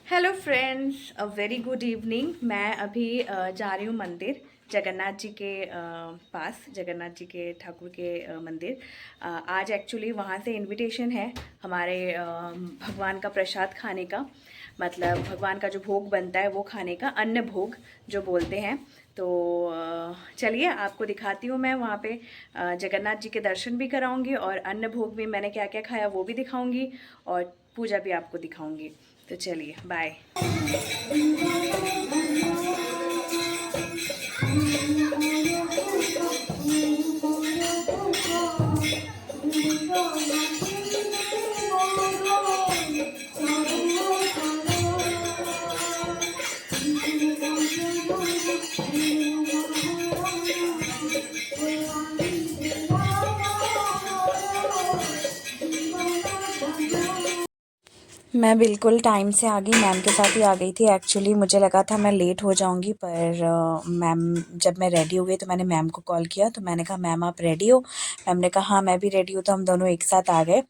Hello friends, a very good evening. मैं अभी जा रही हूँ मंदिर, जगन्नाथ जी के पास, जगन्नाथ जी के ठाकुर के मंदिर। आज एक्चुअली वहाँ से इनविटेशन है हमारे भगवान का प्रसाद खाने का। मतलब भगवान का जो भोग बनता है वो खाने का, अन्न भोग जो बोलते हैं। तो चलिए आपको दिखाती हूँ। मैं वहाँ पे जगन्नाथ जी के दर्शन भी कराऊंगी और अन्न भोग में मैंने क्या क्या खाया वो भी दिखाऊंगी और पूजा भी आपको दिखाऊंगी। तो चलिए, बाय। मैं बिल्कुल टाइम से आ गई, मैम के साथ ही आ गई थी। एक्चुअली मुझे लगा था मैं लेट हो जाऊंगी, पर मैम, जब मैं रेडी हो गई तो मैंने मैम को कॉल किया। तो मैंने कहा मैम आप रेडी हो? मैम ने कहा हाँ मैं भी रेडी हूँ। तो हम दोनों एक साथ आ गए।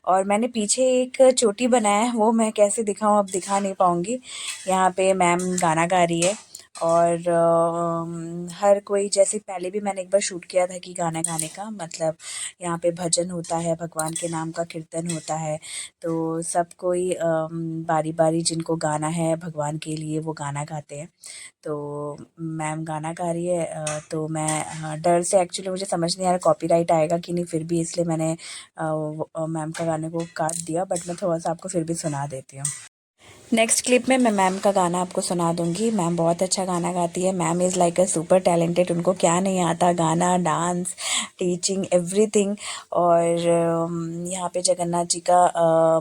और मैंने पीछे एक चोटी बनाया है, वो मैं कैसे दिखाऊं, अब दिखा नहीं पाऊंगी। यहाँ पे मैम गाना गा रही है और हर कोई, जैसे पहले भी मैंने एक बार शूट किया था कि गाना गाने का मतलब यहाँ पे भजन होता है, भगवान के नाम का कीर्तन होता है। तो सब कोई बारी बारी जिनको गाना है भगवान के लिए वो गाना गाते हैं। तो मैम गाना गा रही है। तो मैं डर से, एक्चुअली मुझे समझ नहीं आ रहा कॉपीराइट आएगा कि नहीं, फिर भी इसलिए मैंने मैम का गाने को काट दिया। बट मैं थोड़ा सा आपको फिर भी सुना देती हूँ। नेक्स्ट क्लिप में मैं मैम का गाना आपको सुना दूंगी। मैम बहुत अच्छा गाना गाती है। Ma'am is like a super talented. उनको क्या नहीं आता, गाना, डांस, टीचिंग, एवरीथिंग। और यहाँ पे जगन्नाथ जी का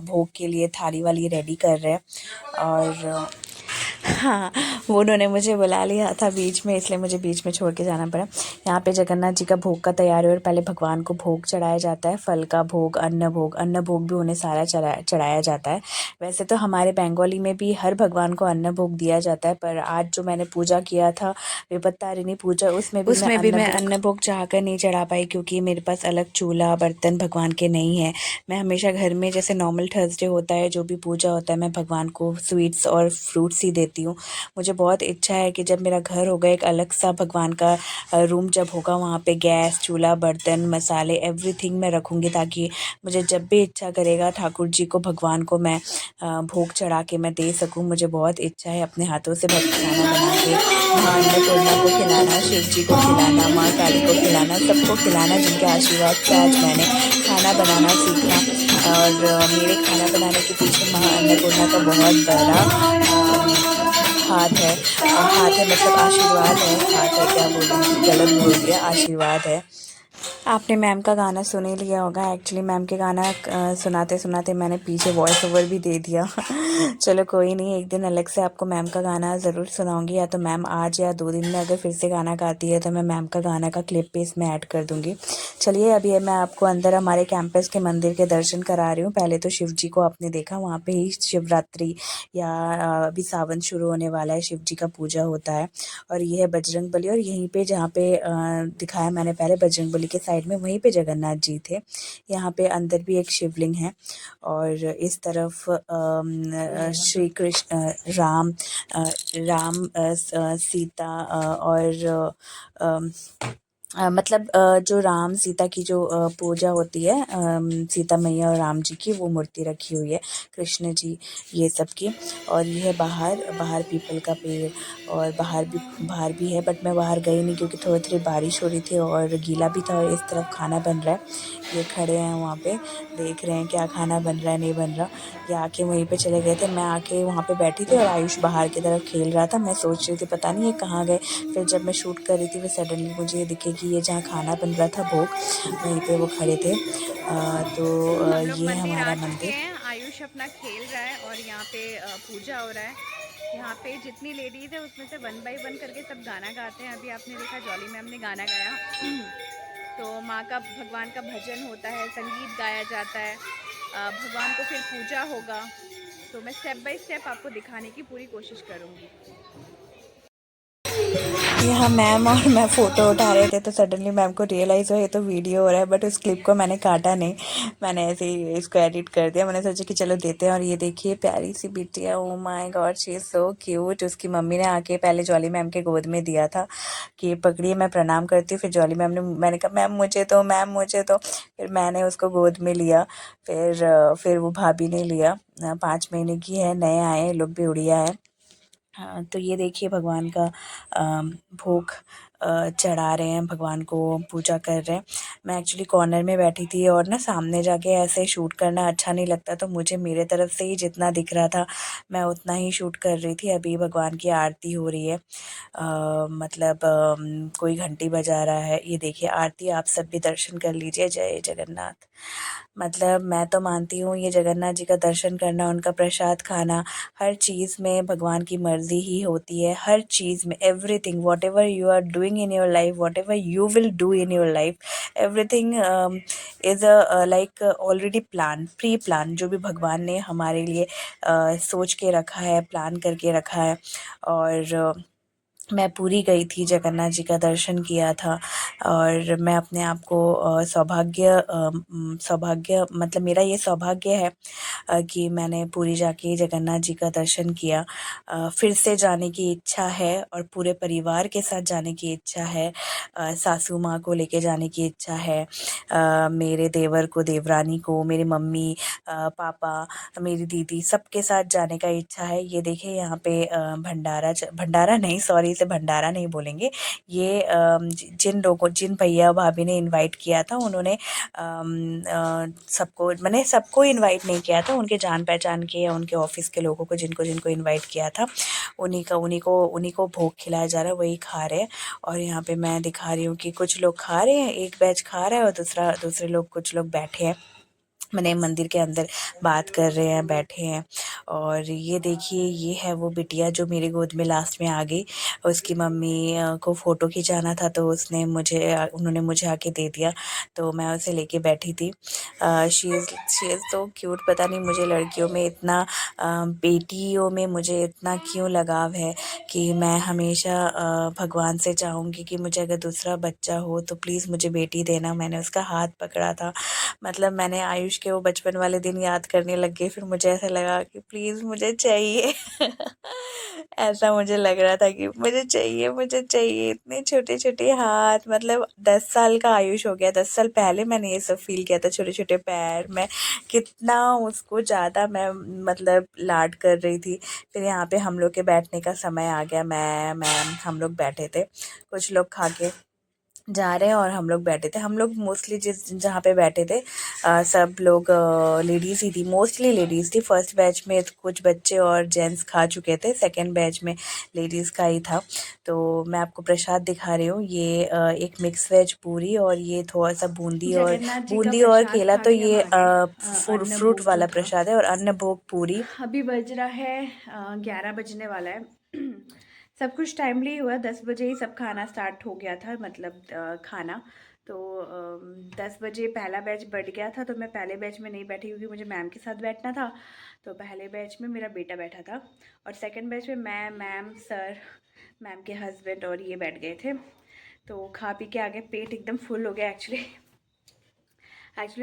भोग के लिए थाली वाली रेडी कर रहे हैं। और हाँ, वो उन्होंने मुझे बुला लिया था बीच में, इसलिए मुझे बीच में छोड़ के जाना पड़ा। यहाँ पे जगन्नाथ जी का भोग का तैयारी, और पहले भगवान को भोग चढ़ाया जाता है, फल का भोग, अन्न भोग। अन्न भोग भी उन्हें सारा चढ़ाया जाता है। वैसे तो हमारे बंगाली में भी हर भगवान को अन्न भोग दिया जाता है, पर आज जो मैंने पूजा किया था, विपत्तारिणी पूजा, उसमें भी मैं अन्न भोग चाह कर नहीं चढ़ा पाई, क्योंकि मेरे पास अलग चूल्हा बर्तन भगवान के नहीं है। मैं हमेशा घर में, जैसे नॉर्मल थर्सडे होता है, जो भी पूजा होता है, मैं भगवान को स्वीट्स और फ्रूट्स ही देती हूँ। मुझे बहुत इच्छा है कि जब मेरा घर होगा, एक अलग सा भगवान का रूम जब होगा, वहाँ पे गैस, चूल्हा, बर्तन, मसाले, एवरीथिंग मैं रखूँगी, ताकि मुझे जब भी इच्छा करेगा ठाकुर जी को, भगवान को मैं भोग चढ़ा के मैं दे सकूँ। मुझे बहुत इच्छा है अपने हाथों से खाना बना के माँ अन्नपूर्णा को खिलाना, शिव जी को खिलाना, माँ काली को खिलाना, सबको खिलाना, जिनके आशीर्वाद से आज मैंने खाना बनाना सीखा। और मेरे खाना बनाने के पीछे माँ अन्नपूर्णा का बहुत बड़ा हाथ है। हाथ है मतलब आशीर्वाद है, हाथ है क्या बोलूँ, गलत बोल दिया, आशीर्वाद है। आपने मैम का गाना सुन ही लिया होगा। एक्चुअली मैम के गाना सुनाते सुनाते मैंने पीछे वॉइस ओवर भी दे दिया। चलो कोई नहीं, एक दिन अलग से आपको मैम का गाना ज़रूर सुनाऊंगी, या तो मैम आज या 2 दिन में अगर फिर से गाना गाती है तो मैं मैम का गाना का क्लिप भी इसमें ऐड कर दूंगी। चलिए अभी मैं आपको अंदर हमारे कैंपस के मंदिर के दर्शन करा रही हूँ। पहले तो शिव जी को आपने देखा, वहाँ पे ही शिवरात्रि या अभी सावन शुरू होने वाला है, शिव जी का पूजा होता है। और ये है बजरंग बली, और यहीं पे जहाँ पे दिखाया मैंने पहले बजरंग बली के साइड में, वहीं पे जगन्नाथ जी थे। यहाँ पे अंदर भी एक शिवलिंग है। और इस तरफ श्री कृष्ण, राम, सीता, और मतलब जो राम सीता की जो पूजा होती है, सीता मैया और राम जी की, वो मूर्ति रखी हुई है, कृष्ण जी ये सब की। और ये है बाहर, बाहर पीपल का पेड़, और बाहर भी है, बट मैं बाहर गई नहीं क्योंकि थोड़ी थोड़ी बारिश हो रही थी और गीला भी था। और इस तरफ खाना बन रहा है, ये खड़े हैं वहाँ पे, देख रहे हैं क्या खाना बन रहा है, नहीं बन रहा। ये आके वहीं पे चले गए थे, मैं आके वहाँ पे बैठी थी और आयुष बाहर की तरफ खेल रहा था। मैं सोच रही थी पता नहीं ये कहाँ गए। फिर जब मैं शूट कर रही थी, फिर सडनली मुझे ये दिखे कि ये जहाँ खाना बन रहा था भोग, वहीं पे वो खड़े थे। तो हम लोग ये है हमारा मंदिर। आयुष अपना खेल रहा है और यहाँ पे पूजा हो रहा है। यहाँ पे जितनी लेडीज़ है उसमें से 1 बाय 1 करके सब गाना गाते हैं। अभी आपने देखा जॉली मैम ने गाना गाया। तो माँ का, भगवान का भजन होता है, संगीत गाया जाता है, भगवान को फिर पूजा होगा। तो मैं स्टेप बाय स्टेप आपको दिखाने की पूरी कोशिश करूँगी। यहाँ मैम और मैं फ़ोटो उठा रहे थे तो सडनली मैम को रियलाइज़ हुआ ये तो वीडियो हो रहा है, बट उस क्लिप को मैंने काटा नहीं, मैंने ऐसे ही इसको एडिट कर दिया। मैंने सोचा कि चलो देते हैं। और ये देखिए प्यारी सी बिटिया, oh my God she is so cute. उसकी मम्मी ने आके पहले जॉली मैम के गोद में दिया था कि पकड़िए मैं प्रणाम करती हूँ। फिर जॉली मैम ने, मैंने कहा मैम मुझे तो, मैम मुझे तो, फिर मैंने उसको गोद में लिया। फिर वो भाभी ने लिया। 5 महीने की है, नए आए हैं लोग भी, उड़िया है। हाँ, तो ये देखिए भगवान का भोग चढ़ा रहे हैं, भगवान को पूजा कर रहे हैं। मैं एक्चुअली कॉर्नर में बैठी थी और ना सामने जाके ऐसे शूट करना अच्छा नहीं लगता, तो मुझे मेरे तरफ से ही जितना दिख रहा था मैं उतना ही शूट कर रही थी। अभी भगवान की आरती हो रही है, मतलब कोई घंटी बजा रहा है। ये देखिए आरती, आप सब भी दर्शन कर लीजिए। जय जगन्नाथ। मतलब मैं तो मानती हूँ ये जगन्नाथ जी का दर्शन करना, उनका प्रसाद खाना, हर चीज़ में भगवान की मर्ज़ी ही होती है। हर चीज़ में, everything, whatever you are doing in your life, whatever you will do in your life, everything is a like already plan, pre plan, जो भी भगवान ने हमारे लिए सोच के रखा है, प्लान करके रखा है। और मैं पूरी गई थी, जगन्नाथ जी का दर्शन किया था। और मैं अपने आप को सौभाग्य, मतलब मेरा ये सौभाग्य है कि मैंने पूरी जाके जगन्नाथ जी का दर्शन किया। फिर से जाने की इच्छा है और पूरे परिवार के साथ जाने की इच्छा है। सासू माँ को लेके जाने की इच्छा है, मेरे देवर को, देवरानी को, मेरी मम्मी, पापा, मेरी दीदी, सबके साथ जाने का इच्छा है। ये देखिए यहाँ पे भंडारा नहीं, सॉरी, इसे भंडारा नहीं बोलेंगे। ये जिन भैया भाभी ने इनवाइट किया था, उन्होंने सबको, मैंने सबको इनवाइट नहीं किया था, उनके जान पहचान के या उनके ऑफिस के लोगों को, जिनको जिनको इनवाइट किया था, उन्हीं को भोग खिलाया जा रहा है, वही खा रहे हैं। और यहाँ पे मैं दिखा रही हूँ कि कुछ लोग खा रहे हैं, एक बैच खा रहा है और दूसरे लोग, कुछ लोग बैठे हैं, मैंने मंदिर के अंदर बात कर रहे हैं, बैठे हैं। और ये देखिए ये है वो बिटिया जो मेरे गोद में लास्ट में आ गई। उसकी मम्मी को फ़ोटो खिंचाना था, तो उन्होंने मुझे आके दे दिया, तो मैं उसे लेके बैठी थी। शी इज़ तो क्यूट। पता नहीं मुझे लड़कियों में इतना बेटियों में मुझे इतना क्यों लगाव है कि मैं हमेशा भगवान से चाहूँगी कि मुझे अगर दूसरा बच्चा हो तो प्लीज़ मुझे बेटी देना। मैंने उसका हाथ पकड़ा था, मतलब मैंने आयुष के वो बचपन वाले दिन याद करने लग गई। फिर मुझे ऐसा लगा कि प्लीज़ मुझे चाहिए। ऐसा मुझे लग रहा था कि मुझे चाहिए, मुझे चाहिए। इतने छोटे-छोटे हाथ, मतलब 10 साल का आयुष हो गया। 10 साल पहले मैंने ये सब फ़ील किया था, छोटे-छोटे पैर। मैं कितना उसको ज़्यादा मैं मतलब लाड कर रही थी। फिर यहाँ पे हम लोग के बैठने का समय आ गया। मैं, मैम, हम लोग बैठे थे। कुछ लोग खा के जा रहे हैं और हम लोग बैठे थे। हम लोग मोस्टली जहाँ पे बैठे थे सब लोग लेडीज़ ही थी, मोस्टली लेडीज़ थी। फर्स्ट बैच में कुछ बच्चे और जेंट्स खा चुके थे, सेकंड बैच में लेडीज़ का ही था। तो मैं आपको प्रसाद दिखा रही हूँ। ये एक मिक्स वेज पूरी और ये थोड़ा सा जगन्नाथ जी का बूंदी और प्रसाद केला। खा तो के हम ये आ गए। अन्न फ्रूट भोग जो वाला था, प्रसाद है। और अन्न भोग पूरी। अभी बज रहा है 11 बजने वाला है। सब कुछ टाइमली हुआ, 10 बजे ही सब खाना स्टार्ट हो गया था, मतलब खाना। तो 10 बजे पहला बैच बढ़ गया था, तो मैं पहले बैच में नहीं बैठी क्योंकि मुझे मैम के साथ बैठना था। तो पहले बैच में मेरा बेटा बैठा था और सेकंड बैच में मैं, मैम, सर, मैम के हस्बैंड और ये बैठ गए थे। तो खा पी के आ गए, पेट एकदम फुल हो गया। एक्चुअली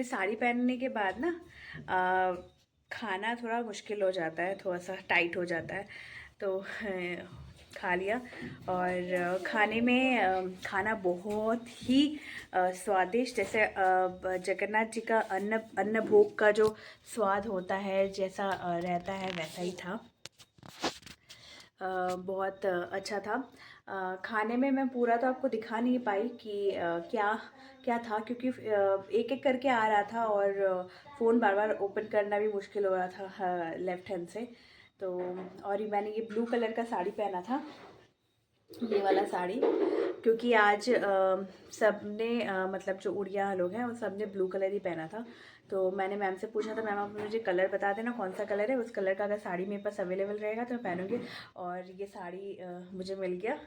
साड़ी पहनने के बाद ना खाना थोड़ा मुश्किल हो जाता है, थोड़ा सा टाइट हो जाता है। तो खा लिया। और खाने में खाना बहुत ही स्वादिष्ट, जैसे जगन्नाथ जी का अन्न भोग का जो स्वाद होता है, जैसा रहता है वैसा ही था। बहुत अच्छा था। खाने में मैं पूरा तो आपको दिखा नहीं पाई कि क्या क्या था, क्योंकि एक एक करके आ रहा था और फ़ोन बार बार ओपन करना भी मुश्किल हो रहा था लेफ़्ट हैंड से। तो और मैंने ये ब्लू कलर का साड़ी पहना था, ये वाला साड़ी, क्योंकि आज सब ने मतलब जो उड़िया लोग हैं, उन सब ने ब्लू कलर ही पहना था। तो मैंने मैम से पूछा था, मैम आप मुझे कलर बता देना कौन सा कलर है, उस कलर का अगर साड़ी मेरे पास अवेलेबल रहेगा तो मैं पहनूंगी। और ये साड़ी मुझे मिल गया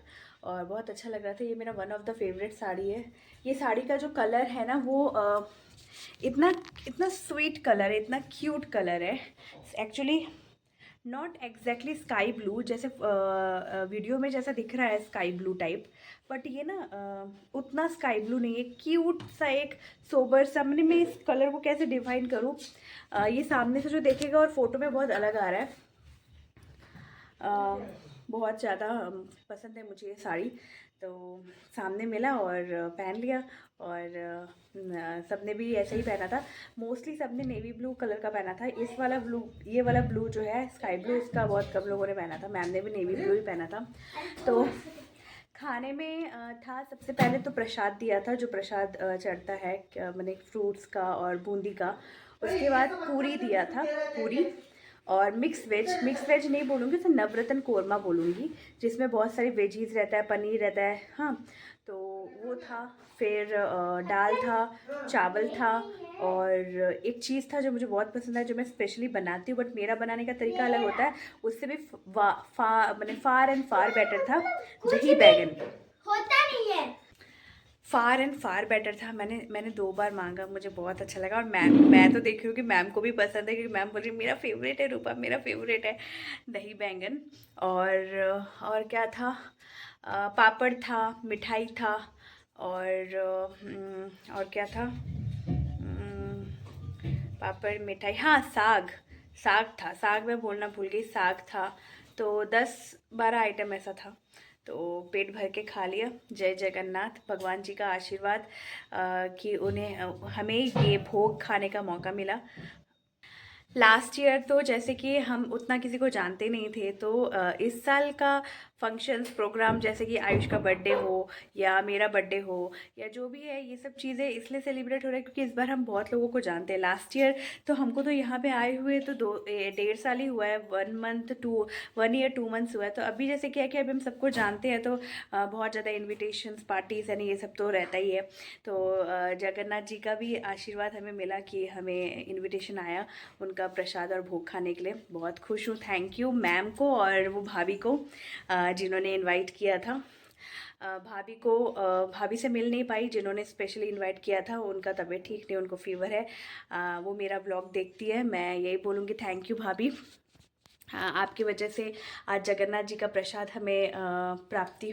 और बहुत अच्छा लग रहा था। ये मेरा one of the favourite sari है। ये साड़ी का जो कलर है ना, वो इतना इतना स्वीट कलर है, इतना क्यूट कलर है। Actually not exactly sky blue, जैसे वीडियो में जैसा दिख रहा है स्काई ब्लू टाइप, बट ये ना उतना स्काई ब्लू नहीं है, क्यूट सा एक सोबर सा। मैं इस कलर को कैसे डिफाइन करूँ, ये सामने से जो देखेगा और फोटो में बहुत अलग आ रहा है। बहुत ज़्यादा पसंद है मुझे ये साड़ी, तो सामने मिला और पहन लिया। और सबने भी ऐसे ही पहना था, मोस्टली सबने नेवी ब्लू कलर का पहना था। इस वाला ब्लू, ये वाला ब्लू जो है स्काई ब्लू, इसका बहुत कम लोगों ने पहना था। मैम ने भी नेवी ब्लू ही पहना था। तो खाने में था, सबसे पहले तो प्रसाद दिया था, जो प्रसाद चढ़ता है मैंने फ्रूट्स का और बूंदी का। उसके बाद पूरी दिया था, पूरी और मिक्स वेज नहीं बोलूँगी, तो नवरत्न कोरमा बोलूँगी, जिसमें बहुत सारी वेजीज रहता है, पनीर रहता है। हाँ, तो वो था। फिर दाल था, चावल था, और एक चीज़ था जो मुझे बहुत पसंद है, जो मैं स्पेशली बनाती हूँ, बट मेरा बनाने का तरीका अलग होता है, उससे भी मैंने फार एंड फार बेटर था। दही बैगन होता नहीं है, फार एंड फार बेटर था। मैंने 2 बार मांगा, मुझे बहुत अच्छा लगा। और मैं तो देख रही हूँ कि मैम को भी पसंद है, क्योंकि मैम बोल रही मेरा फेवरेट है रूपा, मेरा फेवरेट है दही बैंगन। और क्या था, पापड़ था, मिठाई था, और क्या था, पापड़ मिठाई, हाँ साग, साग था, साग मैं बोलना भूल गई, साग था। तो 10-12 आइटम ऐसा था, तो पेट भर के खा लिया। जय जगन्नाथ, भगवान जी का आशीर्वाद कि उन्हें हमें ये भोग खाने का मौका मिला। लास्ट ईयर तो जैसे कि हम उतना किसी को जानते नहीं थे, तो इस साल का फंक्शंस प्रोग्राम, जैसे कि आयुष का बर्थडे हो या मेरा बर्थडे हो या जो भी है, ये सब चीज़ें इसलिए सेलिब्रेट हो रहा है क्योंकि इस बार हम बहुत लोगों को जानते हैं। लास्ट ईयर तो हमको तो यहाँ पे आए हुए तो 1.5 साल ही हुआ है, 1 ईयर 2 मंथ्स हुआ है। तो अभी जैसे क्या है कि अभी हम सबको जानते हैं, तो बहुत ज़्यादा इन्विटेशंस, पार्टीज यानी ये सब तो रहता ही है। तो जगन्नाथ जी का भी आशीर्वाद हमें मिला कि हमें इन्विटेशन आया उनका प्रसाद और भोग खाने के लिए। बहुत खुश हूँ, थैंक यू मैम को और वो भाभी को जिन्होंने इनवाइट किया था। भाभी से मिल नहीं पाई, जिन्होंने स्पेशली इनवाइट किया था उनका तबीयत ठीक नहीं, उनको फीवर है। वो मेरा ब्लॉग देखती है, मैं यही बोलूँगी थैंक यू भाभी। आपकी वजह से आज जगन्नाथ जी का प्रसाद हमें प्राप्त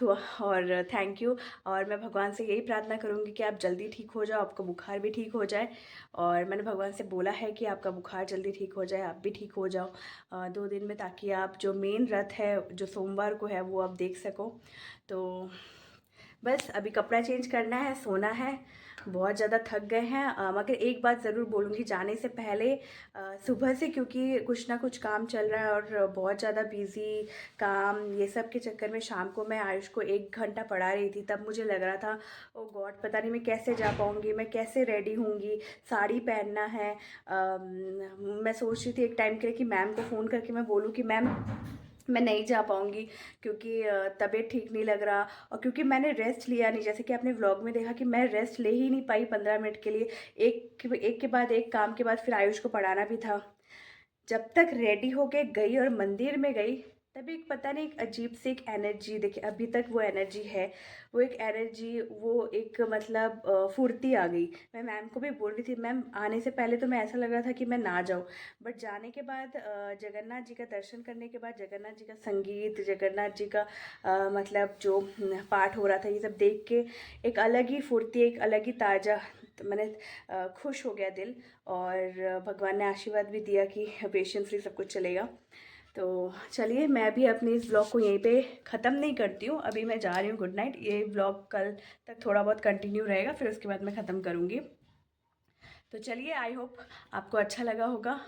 हुआ, और थैंक यू। और मैं भगवान से यही प्रार्थना करूँगी कि आप जल्दी ठीक हो जाओ, आपका बुखार भी ठीक हो जाए। और मैंने भगवान से बोला है कि आपका बुखार जल्दी ठीक हो जाए, आप भी ठीक हो जाओ 2 दिन में, ताकि आप जो मेन रथ है जो सोमवार को है वो आप देख सको। तो बस अभी कपड़ा चेंज करना है, सोना है, बहुत ज़्यादा थक गए हैं। मगर एक बात ज़रूर बोलूँगी जाने से पहले, सुबह से क्योंकि कुछ ना कुछ काम चल रहा है और बहुत ज़्यादा बिज़ी काम, ये सब के चक्कर में शाम को मैं आयुष को 1 घंटा पढ़ा रही थी। तब मुझे लग रहा था ओ गॉड, पता नहीं मैं कैसे जा पाऊँगी, मैं कैसे रेडी होंगी, साड़ी पहनना है। मैं सोच रही थी एक टाइम के लिए कि मैम को फ़ोन करके मैं बोलूँ कि मैम मैं नहीं जा पाऊँगी, क्योंकि तबीयत ठीक नहीं लग रहा, और क्योंकि मैंने रेस्ट लिया नहीं। जैसे कि आपने व्लॉग में देखा कि मैं रेस्ट ले ही नहीं पाई 15 मिनट के लिए, एक के बाद एक काम के बाद फिर आयुष को पढ़ाना भी था। जब तक रेडी होके गई और मंदिर में गई, तभी एक पता नहीं, एक अजीब सी एक एनर्जी, देखिए अभी तक वो एनर्जी है, वो एक एनर्जी, वो एक मतलब फुर्ती आ गई। मैं मैम को भी बोल रही थी, मैम आने से पहले तो मैं ऐसा लग रहा था कि मैं ना जाऊँ, बट जाने के बाद जगन्नाथ जी का दर्शन करने के बाद, जगन्नाथ जी का संगीत, जगन्नाथ जी का मतलब जो पाठ हो रहा था, ये सब देख के एक अलग ही फुर्ती, एक अलग ही ताज़ा, तो मैंने खुश हो गया दिल। और भगवान ने आशीर्वाद भी दिया कि पेशेंसली सब कुछ चलेगा। तो चलिए, मैं भी अपने इस ब्लॉग को यहीं पे ख़त्म नहीं करती हूँ, अभी मैं जा रही हूँ, गुड नाइट। ये ब्लॉग कल तक थोड़ा बहुत कंटिन्यू रहेगा, फिर उसके बाद मैं ख़त्म करूँगी। तो चलिए, आई होप आपको अच्छा लगा होगा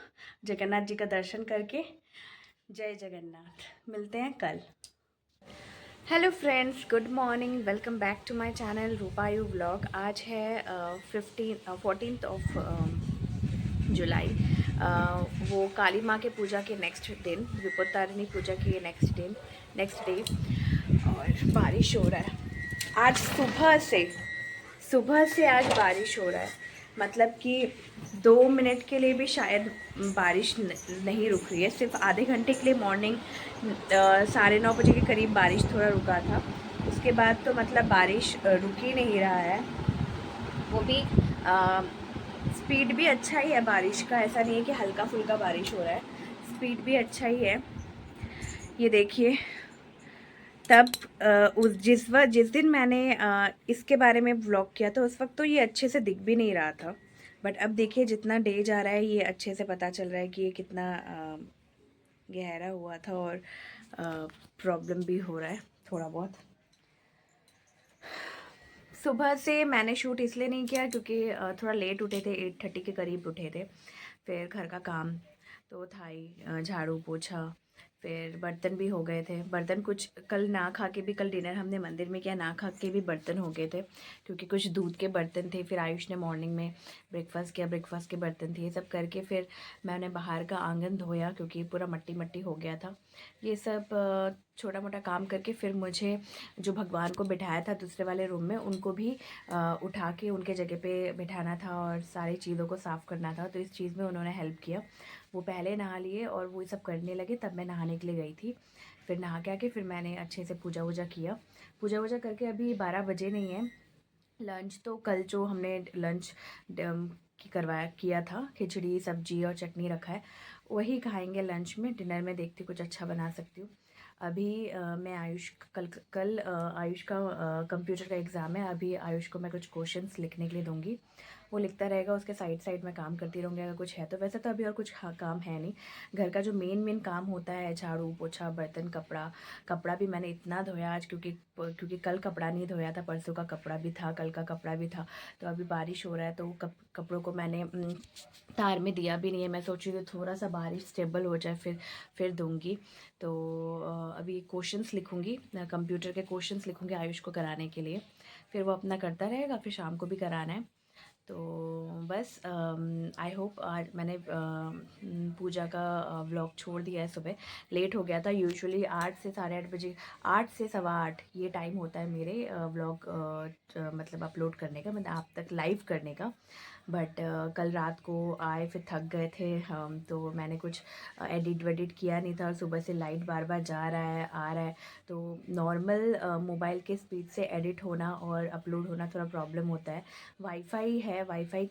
जगन्नाथ जी का दर्शन करके। जय जगन्नाथ, मिलते हैं कल। Hello friends, good morning, welcome back to my channel Rupayu vlog. आज है 14th ऑफ जुलाई, वो काली माँ के पूजा के नेक्स्ट दिन, विपत्तारिणी पूजा के नेक्स्ट डे, और बारिश हो रहा है आज सुबह से आज बारिश हो रहा है। मतलब कि 2 मिनट के लिए भी शायद बारिश नहीं रुक रही है, सिर्फ आधे घंटे के लिए मॉर्निंग 9:30 बजे के करीब बारिश थोड़ा रुका था। उसके बाद तो मतलब बारिश रुक ही नहीं रहा है। वो भी स्पीड भी अच्छा ही है बारिश का, ऐसा नहीं है कि हल्का फुल्का बारिश हो रहा है, स्पीड भी अच्छा ही है। ये देखिए, तब जिस दिन मैंने इसके बारे में व्लॉग किया था उस वक्त तो ये अच्छे से दिख भी नहीं रहा था, बट अब देखिए जितना डे जा रहा है ये अच्छे से पता चल रहा है कि ये कितना गहरा हुआ था और प्रॉब्लम भी हो रहा है थोड़ा बहुत। सुबह से मैंने शूट इसलिए नहीं किया क्योंकि थोड़ा लेट उठे थे, 8:30 के करीब उठे थे। फिर घर का काम तो था ही, झाड़ू पोछा, फिर बर्तन भी हो गए थे। बर्तन कुछ कल ना खा के भी, कल डिनर हमने मंदिर में किया, ना खा के भी बर्तन हो गए थे क्योंकि कुछ दूध के बर्तन थे। फिर आयुष ने मॉर्निंग में ब्रेकफास्ट किया, ब्रेकफास्ट के बर्तन थे। ये सब करके फिर मैंने बाहर का आंगन धोया क्योंकि पूरा मट्टी मट्टी हो गया था। ये सब छोटा मोटा काम करके फिर मुझे जो भगवान को बिठाया था दूसरे वाले रूम में उनको भी उठा के उनके जगह पे बिठाना था और सारी चीज़ों को साफ़ करना था। तो इस चीज़ में उन्होंने हेल्प किया। वो पहले नहा लिए और वो ये सब करने लगे, तब मैं नहाने के लिए गई थी। फिर नहा के आके फिर मैंने अच्छे से पूजा वूजा किया। पूजा वूजा करके अभी 12 बजे नहीं है। लंच तो कल जो हमने लंच की करवाया किया था, खिचड़ी सब्जी और चटनी रखा है, वही खाएंगे लंच में। डिनर में देखती कुछ अच्छा बना सकती हूँ। अभी मैं आयुष कल कल आयुष का कंप्यूटर का एग्ज़ाम है। अभी आयुष को मैं कुछ क्वेश्चंस लिखने के लिए दूंगी, वो लिखता रहेगा, उसके साइड साइड में काम करती रहूँगी अगर कुछ है तो। वैसे तो अभी और कुछ काम है नहीं। घर का जो मेन काम होता है, झाड़ू पोछा बर्तन कपड़ा। कपड़ा भी मैंने इतना धोया आज क्योंकि कल कपड़ा नहीं धोया था, परसों का कपड़ा भी था, कल का कपड़ा भी था। तो अभी बारिश हो रहा है तो कपड़ों को मैंने तार में दिया भी नहीं है। मैं सोच रही थी थोड़ा सा बारिश स्टेबल हो जाए फिर दूंगी। तो अभी क्वेश्चंस लिखूंगी, कंप्यूटर के क्वेश्चंस लिखूंगी आयुष को कराने के लिए। फिर वो अपना करता रहेगा, फिर शाम को भी कराना है। तो बस आई होप। आज मैंने पूजा का व्लॉग छोड़ दिया है। सुबह लेट हो गया था। यूजुअली 8 से 8:30 बजे, 8 से 8:15 ये टाइम होता है मेरे व्लॉग मतलब अपलोड करने का, मतलब आप तक लाइव करने का। बट कल रात को आए, फिर थक गए थे हम, तो मैंने कुछ एडिट वेडिट किया नहीं था। और सुबह से लाइट बार बार जा रहा है आ रहा है, तो नॉर्मल मोबाइल के स्पीड से एडिट होना और अपलोड होना थोड़ा प्रॉब्लम होता है। वाईफाई है, wifi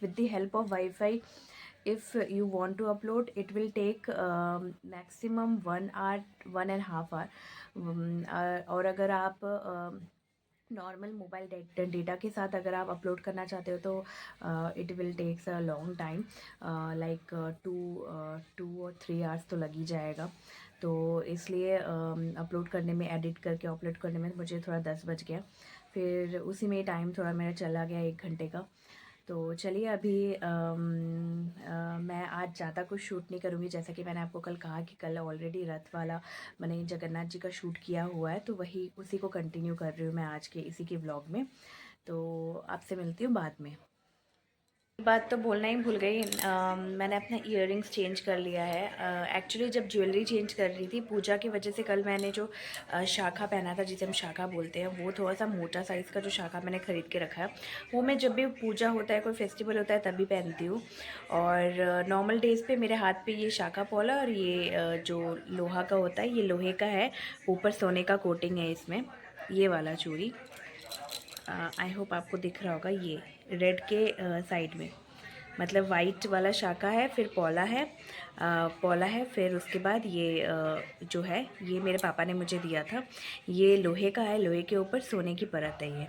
with the help of wifi, if you want to upload it will take maximum 1 hour, 1.5 hour। और अगर आप नॉर्मल मोबाइल डेटा के साथ अगर आप अपलोड करना चाहते हो तो it will takes a long time, like 2 or 3 hours तो लग ही जाएगा। तो इसलिए अपलोड करने में, एडिट करके अपलोड करने में मुझे थोड़ा 10 बज गया। फिर उसी में टाइम थोड़ा मेरा चला गया 1 घंटे का। तो चलिए अभी मैं आज ज़्यादा कुछ शूट नहीं करूँगी। जैसा कि मैंने आपको कल कहा कि कल ऑलरेडी रथ वाला मैंने जगन्नाथ जी का शूट किया हुआ है, तो वही उसी को कंटिन्यू कर रही हूँ मैं आज के इसी के व्लॉग में। तो आपसे मिलती हूँ बाद में। बात तो बोलना ही भूल गई, मैंने अपना इयररिंग्स चेंज कर लिया है। एक्चुअली जब ज्वेलरी चेंज कर रही थी पूजा की वजह से, कल मैंने जो शाखा पहना था जिसे हम शाखा बोलते हैं, वो थोड़ा सा मोटा साइज़ का जो शाखा मैंने ख़रीद के रखा है, वो मैं जब भी पूजा होता है, कोई फेस्टिवल होता है तभी पहनती हूँ। और नॉर्मल डेज़ पे मेरे हाथ पे ये शाखा पौला और ये जो लोहा का होता है, ये लोहे का है, ऊपर सोने का कोटिंग है इसमें, ये वाला चूड़ी। आई होप आपको दिख रहा होगा, ये रेड के साइड में, मतलब वाइट वाला शाखा है, फिर पौला है, फिर उसके बाद ये जो है ये मेरे पापा ने मुझे दिया था। ये लोहे का है, लोहे के ऊपर सोने की परत है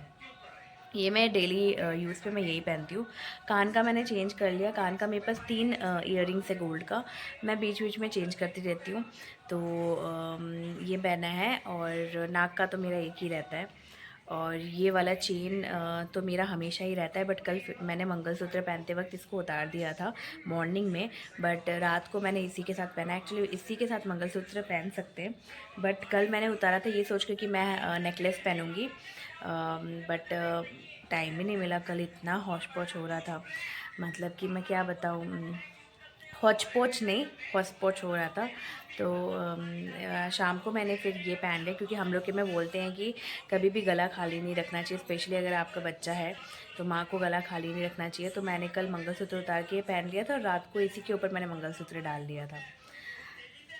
ये मैं डेली यूज़ पे मैं यही पहनती हूँ। कान का मैंने चेंज कर लिया, कान का मेरे पास 3 इयररिंग्स है गोल्ड का, मैं बीच बीच में चेंज करती रहती हूँ। तो ये पहना है, और नाक का तो मेरा एक ही रहता है। और ये वाला चेन तो मेरा हमेशा ही रहता है, बट कल मैंने मंगलसूत्र पहनते वक्त इसको उतार दिया था मॉर्निंग में, बट रात को मैंने इसी के साथ पहना। एक्चुअली इसी के साथ मंगलसूत्र पहन सकते हैं, बट कल मैंने उतारा था ये सोच कर कि मैं नेकलेस पहनूँगी, बट टाइम ही नहीं मिला। कल इतना हौच पौच हो रहा था, मतलब कि मैं क्या बताऊँ, हौच पौच नहीं, हौच पौच हो रहा था। तो शाम को मैंने फिर ये पहन लिया, क्योंकि हम लोग के में बोलते हैं कि कभी भी गला खाली नहीं रखना चाहिए, स्पेशली अगर आपका बच्चा है तो माँ को गला खाली नहीं रखना चाहिए। तो मैंने कल मंगलसूत्र उतार के पहन लिया था और रात को इसी के ऊपर मैंने मंगलसूत्र डाल दिया था।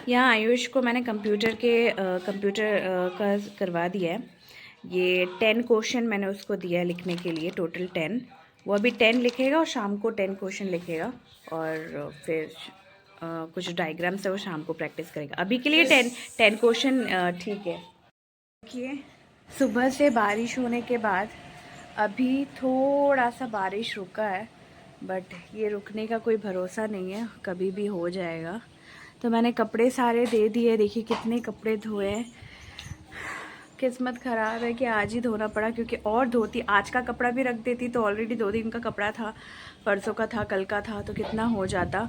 यहाँ आयुष को मैंने कंप्यूटर का करवा दिया है। ये 10 क्वेश्चन मैंने उसको दिया है लिखने के लिए, टोटल 10। वो अभी 10 लिखेगा और शाम को 10 क्वेश्चन लिखेगा, और फिर कुछ डायग्राम्स है वो शाम को प्रैक्टिस करेगा। अभी के लिए 10 क्वेश्चन ठीक है। देखिए, सुबह से बारिश होने के बाद अभी थोड़ा सा बारिश रुका है, बट ये रुकने का कोई भरोसा नहीं है, कभी भी हो जाएगा। तो मैंने कपड़े सारे दे दिए। देखिए कितने कपड़े धोए हैं। किस्मत ख़राब है कि आज ही धोना पड़ा, क्योंकि और धोती आज का कपड़ा भी रख देती तो ऑलरेडी 2 दिन का कपड़ा था, परसों का था, कल का था, तो कितना हो जाता।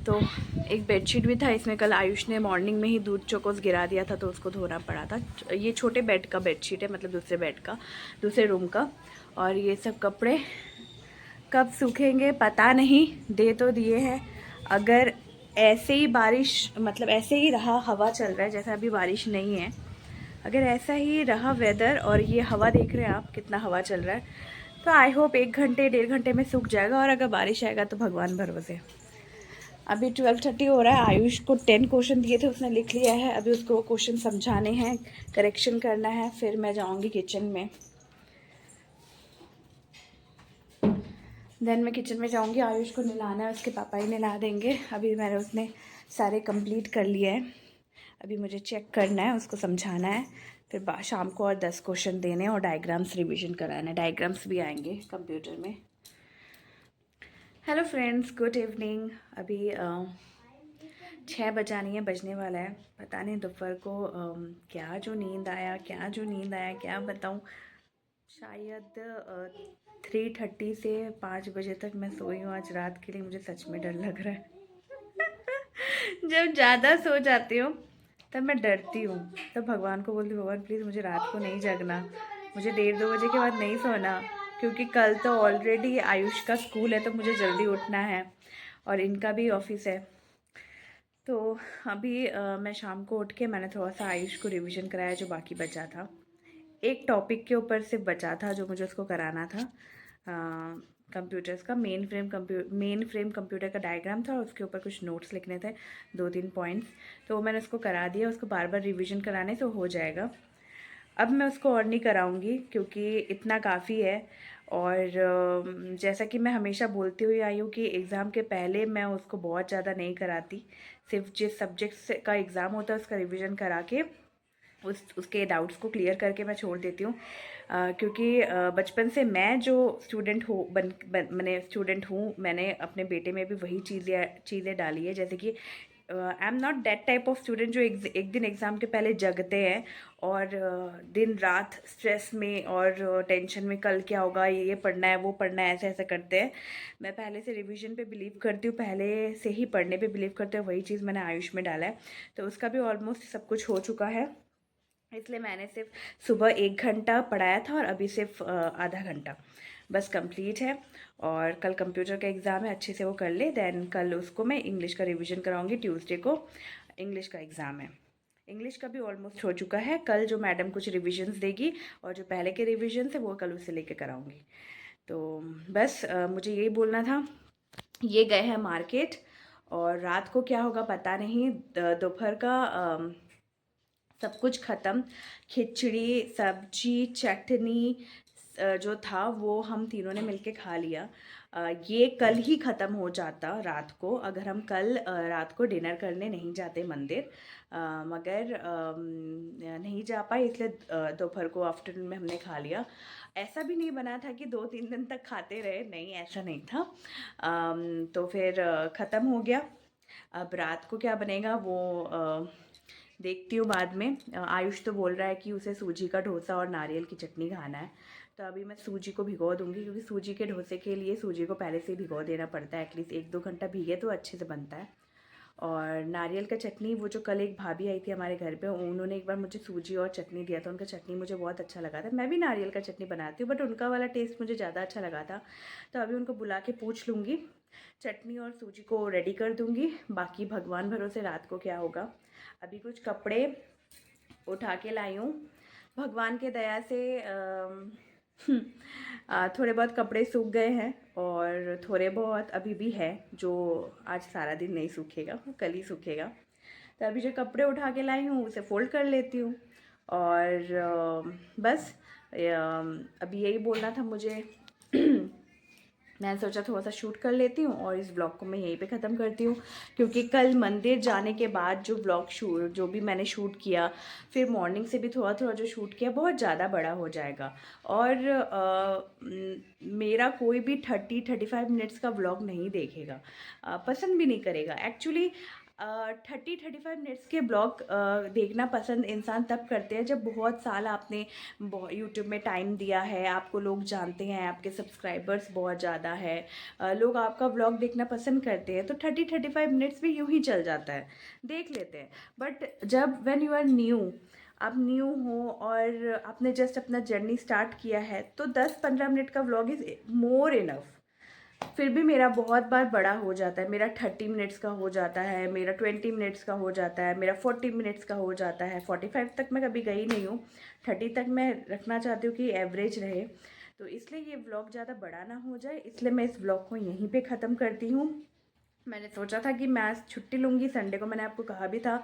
तो एक बेडशीट भी था, इसमें कल आयुष ने मॉर्निंग में ही दूध चोकोस गिरा दिया था तो उसको धोना पड़ा था। ये छोटे बेड का बेडशीट है, मतलब दूसरे बेड का, दूसरे रूम का। और ये सब कपड़े कब सूखेंगे पता नहीं, दे तो दिए हैं। अगर ऐसे ही बारिश, मतलब ऐसे ही रहा, हवा चल रहा है जैसा अभी बारिश नहीं है, अगर ऐसा ही रहा वेदर और ये हवा देख रहे हैं आप कितना हवा चल रहा है, तो आई होप 1 घंटे 1.5 घंटे में सूख जाएगा। और अगर बारिश आएगा तो भगवान भरोसे। अभी 12:30 हो रहा है। आयुष को 10 क्वेश्चन दिए थे, उसने लिख लिया है। अभी उसको क्वेश्चन समझाने हैं, करेक्शन करना है, फिर मैं जाऊंगी किचन में। देन मैं किचन में जाऊंगी, आयुष को नहलाना है, उसके पापा ही नहला देंगे। अभी मैंने उसने सारे कंप्लीट कर लिए हैं, अभी मुझे चेक करना है, उसको समझाना है, फिर शाम को और 10 क्वेश्चन देने और डायग्राम्स रिवीजन कराना है। डायग्राम्स भी आएंगे कंप्यूटर में। Hello friends, good evening. अभी 6 बजानी है, बजने वाला है। पता नहीं दोपहर को क्या जो नींद आया, क्या बताऊँ। शायद 3:30 से 5 बजे तक मैं सोई हूँ आज रात के लिए। मुझे सच में डर लग रहा है। जब ज़्यादा सो जाती हूँ तब मैं डरती हूँ, तब भगवान को बोलती हूँ, भगवान प्लीज़ मुझे रात को नहीं जगना, मुझे 1:30-2 बजे के बाद नहीं सोना, क्योंकि कल तो ऑलरेडी आयुष का स्कूल है तो मुझे जल्दी उठना है और इनका भी ऑफिस है। तो अभी मैं शाम को उठ के मैंने थोड़ा सा आयुष को रिवीजन कराया जो बाकी बचा था। एक टॉपिक के ऊपर सिर्फ बचा था जो मुझे उसको कराना था। कंप्यूटर्स का मेन फ्रेम कंप्यूटर का डायग्राम था और उसके ऊपर कुछ नोट्स लिखने थे, 2-3 पॉइंट्स। तो वो मैंने उसको करा दिया, उसको बार बार रिवीजन कराने से हो जाएगा। अब मैं उसको और नहीं कराऊंगी क्योंकि इतना काफ़ी है। और जैसा कि मैं हमेशा बोलती हुई आई हूँ कि एग्ज़ाम के पहले मैं उसको बहुत ज़्यादा नहीं कराती, सिर्फ जिस सब्जेक्ट का एग्ज़ाम होता है उसका रिवीजन करा के उसके डाउट्स को क्लियर करके मैं छोड़ देती हूँ। क्योंकि बचपन से मैं जो स्टूडेंट हूँ मैंने स्टूडेंट हूँ, मैंने अपने बेटे में भी वही चीज़ें डाली है। जैसे कि I am not that type of student जो एक दिन एग्ज़ाम के पहले जगते हैं और दिन रात स्ट्रेस में और टेंशन में कल क्या होगा, ये पढ़ना है, वो पढ़ना है, ऐसे ऐसे करते हैं। मैं पहले से रिवीजन पे बिलीव करती हूँ, पहले से ही पढ़ने पे बिलीव करते हैं। वही चीज़ मैंने आयुष में डाला है, तो उसका भी ऑलमोस्ट सब कुछ हो चुका है। इसलिए मैंने सिर्फ सुबह 1 घंटा पढ़ाया था और अभी सिर्फ आधा घंटा बस कंप्लीट है। और कल कंप्यूटर का एग्ज़ाम है, अच्छे से वो कर ले। देन कल उसको मैं इंग्लिश का रिवीजन कराऊंगी। ट्यूसडे को इंग्लिश का एग्ज़ाम है। इंग्लिश का भी ऑलमोस्ट हो चुका है। कल जो मैडम कुछ रिविजन्स देगी और जो पहले के रिविजन्स है वो कल उससे लेके कराऊंगी। तो बस मुझे यही बोलना था। ये गए हैं मार्केट और रात को क्या होगा पता नहीं। दोपहर का सब कुछ ख़त्म, खिचड़ी, सब्जी, चटनी जो था वो हम तीनों ने मिलके खा लिया। ये कल ही ख़त्म हो जाता रात को, अगर हम कल रात को डिनर करने नहीं जाते मंदिर। मगर नहीं जा पाए, इसलिए दोपहर को आफ्टरनून में हमने खा लिया। ऐसा भी नहीं बना था कि 2-3 दिन तक खाते रहे, नहीं ऐसा नहीं था। तो फिर ख़त्म हो गया। अब रात को क्या बनेगा वो देखती हूँ बाद में। आयुष तो बोल रहा है कि उसे सूजी का डोसा और नारियल की चटनी खाना है, तो अभी मैं सूजी को भिगो दूंगी, क्योंकि सूजी के डोसे के लिए सूजी को पहले से ही भिगो देना पड़ता है। एटलीस्ट 1-2 घंटा भीगे तो अच्छे से बनता है। और नारियल का चटनी, वो जो कल एक भाभी आई थी हमारे घर पे, उन्होंने एक बार मुझे सूजी और चटनी दिया था, उनका चटनी मुझे बहुत अच्छा लगा था। मैं भी नारियल का चटनी बनाती हूँ बट उनका वाला टेस्ट मुझे ज़्यादा अच्छा लगा था। तो अभी उनको बुला के पूछ लूँगी, चटनी और सूजी को रेडी कर दूँगी। बाकी भगवान भरोसे रात को क्या होगा। अभी कुछ कपड़े उठा के लाई हूँ, भगवान के दया से थोड़े बहुत कपड़े सूख गए हैं और थोड़े बहुत अभी भी है जो आज सारा दिन नहीं सूखेगा, कल ही सूखेगा। तो अभी जो कपड़े उठा के लाई हूँ उसे फ़ोल्ड कर लेती हूँ। और बस अभी यही बोलना था मुझे। मैंने सोचा थोड़ा सा शूट कर लेती हूँ और इस ब्लॉग को मैं यहीं पे ख़त्म करती हूँ, क्योंकि कल मंदिर जाने के बाद जो ब्लॉग शूट जो भी मैंने शूट किया, फिर मॉर्निंग से भी थोड़ा थोड़ा जो शूट किया, बहुत ज़्यादा बड़ा हो जाएगा। और मेरा कोई भी 30-35 मिनट्स का ब्लॉग नहीं देखेगा, पसंद भी नहीं करेगा एक्चुअली। 30-35 मिनट्स के ब्लॉग देखना पसंद इंसान तब करते हैं जब बहुत साल आपने यूट्यूब में टाइम दिया है, आपको लोग जानते हैं, आपके सब्सक्राइबर्स बहुत ज़्यादा है, लोग आपका ब्लॉग देखना पसंद करते हैं, तो 30-35 मिनट्स भी यूं ही चल जाता है, देख लेते हैं। बट जब व्हेन यू आर न्यू, आप न्यू हो और आपने जस्ट अपना जर्नी स्टार्ट किया है, तो 10-15 मिनट का व्लॉग इज़ मोर इनफ। फिर भी मेरा बहुत बार बड़ा हो जाता है, मेरा 30 मिनट्स का हो जाता है, मेरा 20 मिनट्स का हो जाता है, मेरा 40 मिनट्स का हो जाता है। 45 तक मैं कभी गई नहीं हूँ, 30 तक मैं रखना चाहती हूँ कि एवरेज रहे। तो इसलिए ये व्लॉग ज़्यादा बड़ा ना हो जाए, इसलिए मैं इस व्लॉग को यहीं पे ख़त्म करती हूँ। मैंने सोचा था कि मैं आज छुट्टी लूँगी, संडे को मैंने आपको कहा भी था,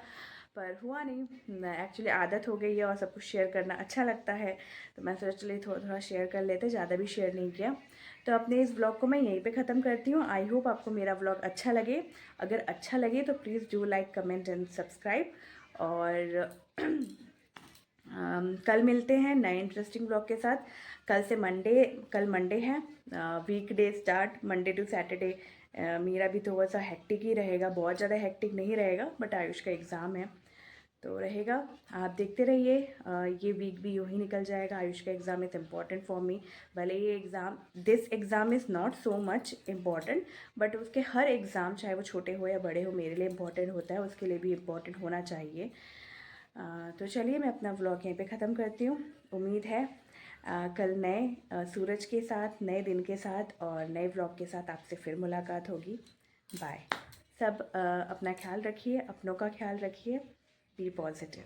पर हुआ नहीं। एक्चुअली आदत हो गई है और सब कुछ शेयर करना अच्छा लगता है, तो मैं सोचा चलिए थोड़ा थोड़ा शेयर कर लेते, ज़्यादा भी शेयर नहीं किया। तो अपने इस ब्लॉग को मैं यहीं पे ख़त्म करती हूँ। आई होप आपको मेरा ब्लॉग अच्छा लगे। अगर अच्छा लगे तो please do like, comment and subscribe. और कल मिलते हैं नए इंटरेस्टिंग ब्लॉग के साथ। कल मंडे है, week day start, Monday to Saturday. मेरा भी थोड़ा सा हेक्टिक ही रहेगा, बहुत ज़्यादा हेक्टिक नहीं रहेगा, बट आयुष का एग्ज़ाम है तो रहेगा। आप देखते रहिए, ये वीक भी यूँ ही निकल जाएगा। आयुष का exam is important for me. भले ये exam, this exam is not so much important, but उसके हर एग्ज़ाम, चाहे वो छोटे हो या बड़े हो, मेरे लिए इम्पॉर्टेंट होता है, उसके लिए भी इम्पॉर्टेंट होना चाहिए। तो चलिए मैं अपना व्लॉग यहीं पे ख़त्म करती हूँ। उम्मीद है कल नए सूरज के साथ, नए दिन के साथ और नए व्लॉग के साथ आपसे फिर मुलाकात होगी। बाय। सब अपना ख्याल रखिए, अपनों का ख्याल रखिए, बी पॉजिटिव।